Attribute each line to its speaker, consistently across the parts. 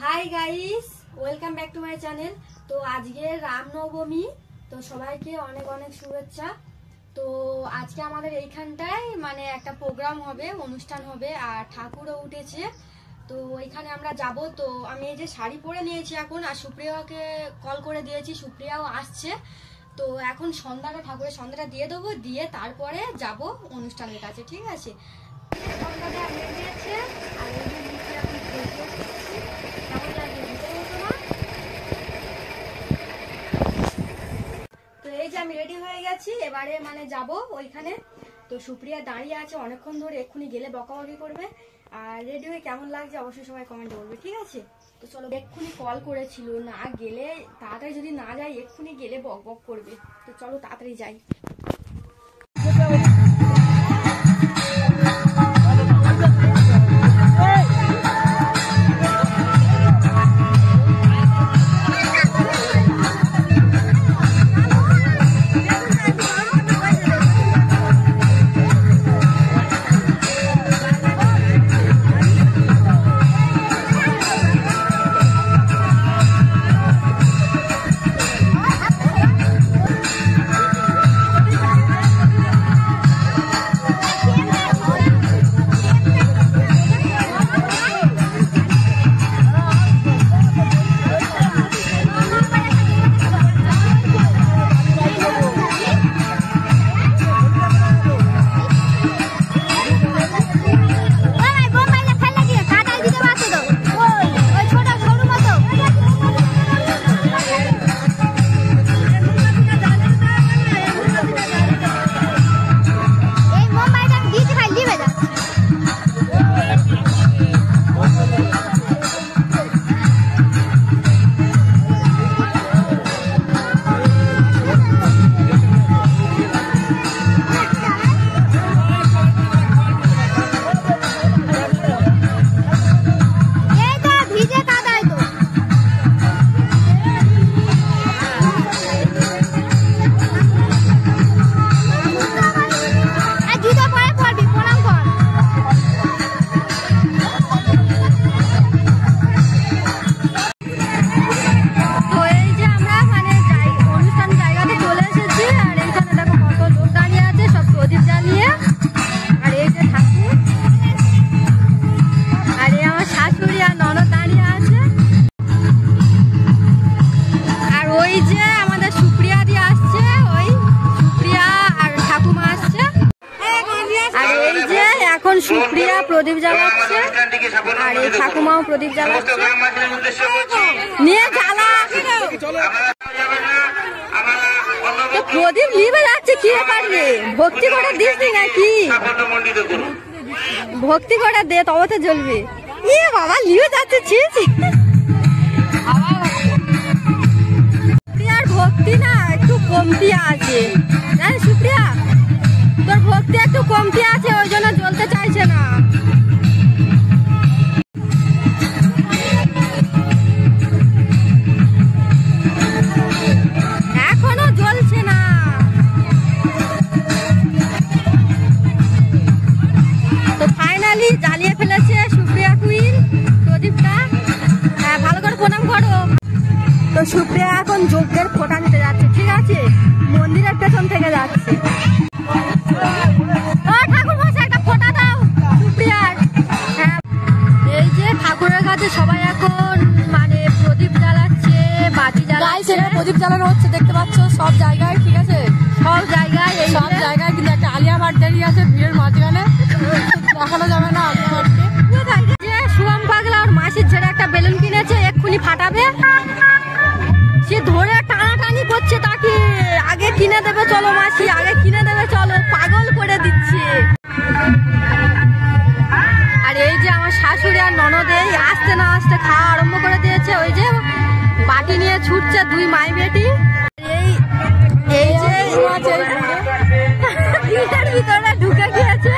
Speaker 1: High guys welcome back to my channel. तो आज के रामनवमी तो सबाइके अनेक अनेक शुभेच्छा। तो आज के आमादेर एइखानटाय माने एकटा प्रोग्राम होबे, अनुष्ठान होबे और ठाकुरও उठेছে। तो ওইখানে আমরা যাব। তো আমি এই যে শাড়ি পরে নিয়েছি এখন, আর সুপ্রিয়াকে কল করে দিয়েছি, সুপ্রিয়াও আসছে। তো এখন সন্ধ্যাটা ঠাকুরের সন্ধ্যাটা দিয়ে দেবো, দিয়ে তারপরে যাব অনুষ্ঠানের কাছে, ঠিক আছে? সন্ধ্যাটা দিয়ে দিয়েছে আর এই যে নিচে এখন কেমন লাগে বুঝতে পারছো না? তো এই যে আমি রেডি হয়ে গেছি, এবারে মানে যাব ওইখানে। তো সুপ্রিয়া দাঁড়িয়ে আছে অনেকক্ষণ ধরে, এক্ষুনি গেলে বকাবকি করবে। আর রেডি হয়ে কেমন লাগছে অবশ্যই সবাই কমেন্টে বলবে, ঠিক আছে? তো চলো, এক্ষুনি কল করেছিল, না গেলে তাড়াতাড়ি যদি না যাই এক্ষুনি গেলে বক বক করবে। তো চলো তাড়াতাড়ি যাই। এখন সুপ্রিয়া প্রদীপ জ্বালাচ্ছে আর এই ঠাকুমাও প্রদীপ জ্বালাচ্ছে, নিয়ে জ্বালা তো প্রদীপ নিভে যাচ্ছে। কি ব্যাপার রে, ভক্তি করে দিস নি নাকি? ভক্তি করে দে তবে তো জ্বলবে। এ বাবা নিভে যাচ্ছে, ছিছি। সুপ্রিয়ার ভক্তি না একটু কমতি আছে, জানিস সুপ্রিয়া? তোর ভক্তি একটু কমতি আছে, ওই জন্য জ্বলতে চাইছে না। এখনো জ্বলছে না। তো ফাইনালি জ্বালিয়ে ফেলেছে সুপ্রিয়া কুইন প্রদীপটা। হ্যাঁ, ভালো করে প্রণাম করো। তো সুপ্রিয়া এখন যজ্ঞের ফোঁটা নিতে যাচ্ছে, ঠিক আছে? মন্দিরের পেছন থেকে যাচ্ছে। এই যে ঠাকুরের কাছে সবাই এখন মানে প্রদীপ জ্বালাচ্ছে, বাতি জ্বালাচ্ছে।
Speaker 2: প্রদীপ জ্বালানো হচ্ছে দেখতে পাচ্ছ সব জায়গায়, ঠিক আছে?
Speaker 1: সব জায়গায়,
Speaker 2: সব জায়গায়। কিন্তু একটা আলিয়া ভাট দাঁড়িয়ে আছে ভিড়ের মাঝখানে, দেখানো যাবে না আলিয়া ভাটকে।
Speaker 1: শুভম পাগলা ওর মাসির ছেড়ে একটা বেলুন কিনেছে, এক্ষুনি ফাটাবে। সে ধরে টানাটানি করছে তাকে, আগে কিনে দেবে চলো মাসি, আগে কিনে দেবে চলো, পাগল করে দিচ্ছে। আর এই যে আমার শাশুড়ি আর ননদে আসতে না আসতে খাওয়া আরম্ভ করে দিয়েছে। ওই যে বাটি নিয়ে ছুটছে দুই মাই বেটি। এই যে ভিতরে ঢুকে গিয়েছে,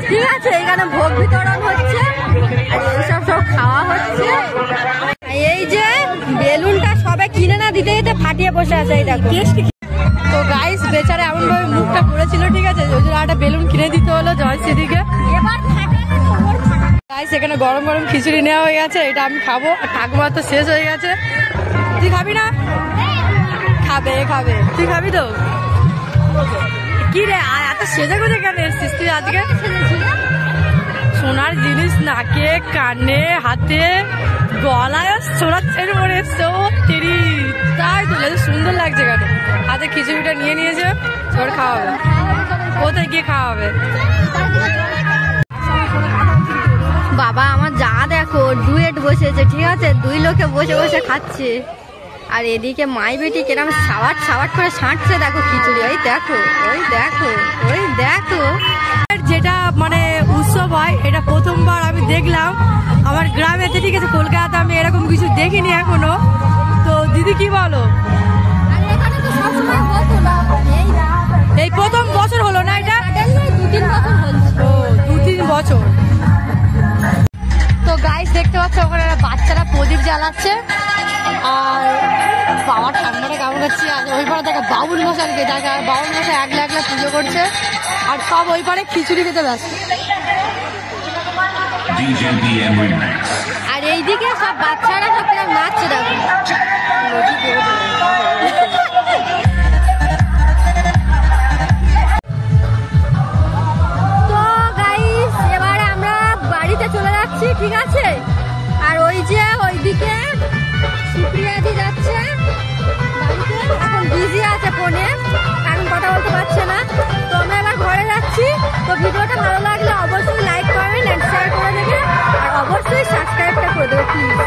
Speaker 1: ঠিক আছে? এখানে ভোগ বিতরণ হচ্ছে আর এইসব সব খাওয়া হচ্ছে। এই যে বেলুনটা সবে কিনে না দিতে দিতে ফাটিয়ে বসে আছে। এই দেখো।
Speaker 2: তো গাইস বেচারা এমন ভাবে মুখটা করেছিল, ঠিক আছে? ওই জন্য একটা বেলুন কিনে দিতে হলো জয়শ্রীদিকে।
Speaker 1: এবার
Speaker 2: গাইস এখানে গরম গরম খিচুড়ি নেওয়া হয়ে গেছে, এটা আমি খাবো। আর ঠাকুমা তো শেষ হয়ে গেছে। তুই খাবি না? খাবে খাবে। তুই খাবি তো? কি রে এত সেজে গুজে কেন এসছিস তুই আজকে? সোনার জিনিস নাকে কানে হাতে গলায় সোনার চেন মনে এসছে। ও তেরি, তাই তো সুন্দর লাগছে কেন? হাতে খিচুড়িটা নিয়ে নিয়েছে, এবার খাওয়া হবে। কোথায় গিয়ে খাওয়া হবে?
Speaker 1: বাবা আমার যা দেখো ডুয়েট বসেছে, ঠিক আছে, 2 লোকে বসে বসে খাচ্ছে। আর এদিকে মাই বেটি কেরম সাবাট সাবাট করে ছাঁটছে দেখো খিচুড়ি। ওই দেখো ওই দেখো ওই দেখো।
Speaker 2: যেটা মানে উৎসব হয়, এটা প্রথমবার আমি দেখলাম আমার গ্রামেতে, ঠিক আছে। কলকাতাতে আমি এরকম কিছু দেখিনি এখনো। তো দিদি কি বলো? এই প্রথম বছর হলো না এটা? 2-3 বছর। তো গাইস দেখতে পাচ্ছ ওখানে বাচ্চারা প্রদীপ জ্বালাচ্ছে। আর বাবা ঠান্ডাটা কেমন হচ্ছে। আর ওই পারে দেখো বাবুল মশাইকে দেখা, বাবুল মশাই একলা একলা পুজো করছে। আর সব ওই পারে খিচুড়ি খেতে ব্যস্ত।
Speaker 1: আর এইদিকে সব বাচ্চারা সব কিরম নাচছে দেখো। তো গাইস এবারে আমরা বাড়িতে চলে যাচ্ছি, ঠিক আছে। আর ওই যে ওইদিকে সুপ্রিয়াদি যাচ্ছে বাড়িতে, এখন বিজি আছে ফোনে, কারণ কথা বলতে পারছে না। তো আমরা এবার ঘরে যাচ্ছি। তো ভিডিওটা ভালো লাগলে অবশ্যই লাইক করবেন, শেয়ার করে দেবেন, আর অবশ্যই সাবস্ক্রাইবটা করে দেবেন প্লিজ।